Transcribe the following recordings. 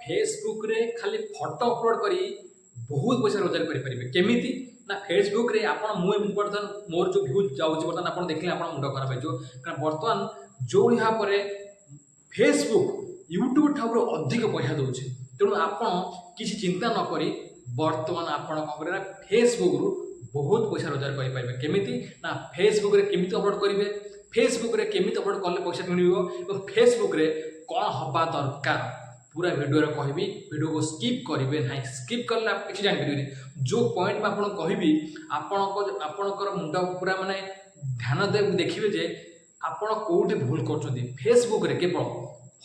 Facebook रे खाली photo upload करी बहुत पैसा रोजगार करेंगे केमी ना फेसबुक रे आपण मुझे बर्तमान मोर जो भ्यू जाऊँगी बर्तमान आप देखिए आप मुंड खराब हो कारण बर्तमान जो यहाँ पर फेसबुक यूट्यूब ठाकुर अधिक पैसा दूसरे तेणु आपण किसी चिंता नक बर्तमान आपण कौन करें फेसबुक रु बहुत पैसा रोजगार करेंगे केमी ना फेसबुक रे केमी अपलोड करेंगे फेसबुक रे केमी अपलोड कले पैसा मिल फेसबुक रे कौन हवा दरकार पूरा वीडियो रे कहबी वीडियो को स्किप करेंगे ना स्किप कले आप किसी जान जो पॉइंट में आपको कहबी आपणकर मुंड पूरा माने ध्यान दे देखिए जे आपण कोठी भूल कर फेसबुक रे केवल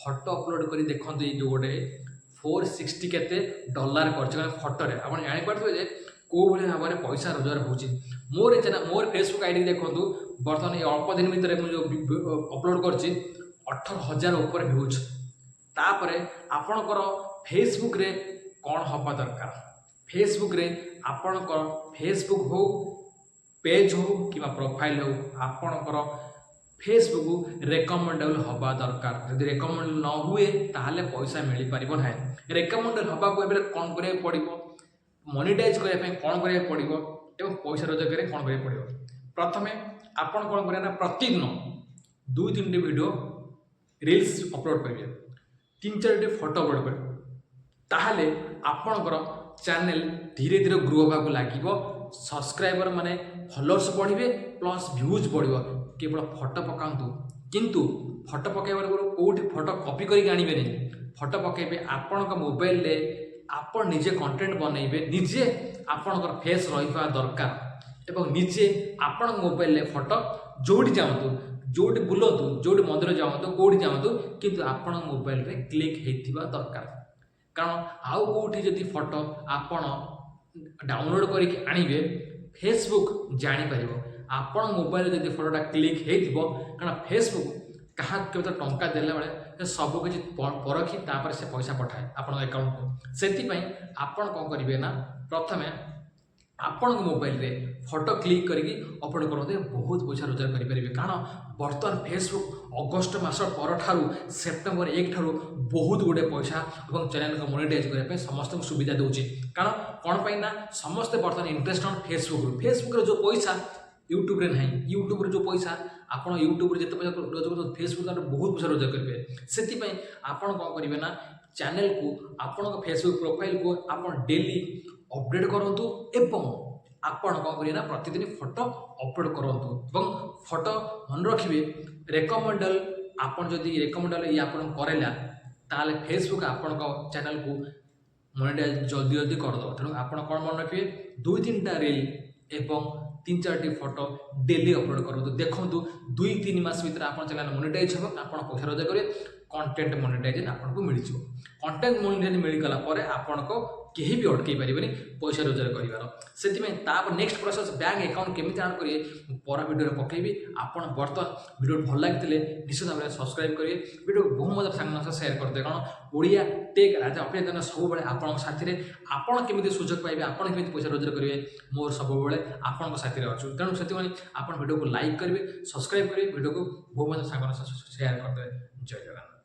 फोटो अपलोड कर देखते जो गोटे 460 केते डॉलर कर फोटो रे आप जानीपे जे कौ भाव में पैसा रोजगार हो मोर फेसबुक आईडी देखो बर्तमान ये अल्प दिन भितर मुझे अपलोड कर 18,000 ऊपर व्यूज तापर आपणकर फेसबुक रे कौन हवा दरकार फेसबुक रे आपणकर फेसबुक हो पेज हो कि प्रोफाइल हो आपणकर फेसबुक रेकमेंडेबल हवा दरकार जब रेकमेंड न हुए ताहले पैसा मिल पार ना रेकमेंडेबल हवा को कौन करा पड़ो मोनिटाइज करने कौन करा पड़ो एवं पैसा रोजगार करें कौन करा पड़ो प्रथमे आपन कौन करें प्रतिदिन 2-3 वीडियो रील्स अपलोड करेंगे 3-4 फोटो अपलोड करेंगे ताहले आपणकर चैनल धीरे धीरे ग्रो होगा लगे सब्सक्राइबर माने फॉलोअर्स बढ़े प्लस व्यूज बढ़ो केवल फोटो पकातु किंतु फोटो पकड़ कौटी फोटो कॉपी करके आनबे नहीं फोटो पकेबे आपण मोबाइल रे आपण निजे कंटेंट बनइबे निजे आपणकर फेस रहा दरकार एवं निजे आपण मोबाइल रे फोटो जोड़ी जातु जोड़ी बुलतु जोड़ी मंदिर जातु कौटी जातु किंतु आपण मोबाइल रे क्लिक होता दरकार कारण आउ कौटी जदि फोटो आपण डाउनलोड करके आनिबे फेसबुक जापर आपण मोबाइल जब फोटोटा क्लिक हो कारण फेसबुक क्या केवल टंका देला बेले सबकि परखी तापर से पैसा पठाए आपण अकाउंट को से आपण कौन करेंगे ना प्रथमे आपण मोबाइल रे फोटो क्लिक करके अपलोड करते बहुत पैसा रोजगार करेंगे कारण बर्तमान फेसबुक अगस्ट मास पर सेप्टेम्बर 1 ठारू बहुत गुड़े पैसा और चैनल को मोनेटाइज करने समस्त सुविधा दूसरी कारण कौन पाई ना समस्ते बर्तमान इंटरेस्ट ऑन फेसबुक जो पैसा यूट्यूब रे नहीं यूट्यूब रे जो पैसा आपन यूट्यूब रे जिते पैसा रोजगार फेसबुक बहुत पैसा रोजगार करेंगे से आपन कौन करेंगे ना चैनल को आपण फेसबुक प्रोफाइल को आपन डेली अपडेट करंतु एवं आपण कौन करेंगे ना प्रतिदिन फोटो अपलोड करंतु एवं फोटो मन रखिए रेकमेंडल आपन जदि रेकमेंडल ये आपन करेला ताले फेसबुक आपण चैनल को मोनेटाइज जल्दी जल्दी करदो तेणु आपण कौन मन रखिए 2-3टा रील एवं 3-4 फोटो डेली अपलोड करूँ देखूँ 2-3 मास भर आप चैनल मोनेटाइज हो आप पैसा रोजगार करेंगे कंटेंट मोनेटाइज आपको मिल कंटेंट मोनेटाइज मिलगला आपण को कहीं भी अटकई पारे पैसा रोजगार कर नेक्स्ट प्रोसेस बैंक अकाउंट केमी आन करेंगे पर वीडियो पकेबी आपड़ बर्तमान वीडियो भल लगी निश्चित भाव में सब्सक्राइब करेंगे वीडियो बहुत मजा सांग सेयार करते कारण ओडिया टेक राजा अपडेट सब आपण साथी आपड़ केमी सुजोग पाइबे आपड़ केमी पैसा रोजगार करेंगे मोर सब आपण साथी अच्छु तेणु से आप वीडियो को लाइक करेंगे सब्सक्राइब करेंगे वीडियो को बहुत मजा सांग सेयार करते जय जगन्नाथ।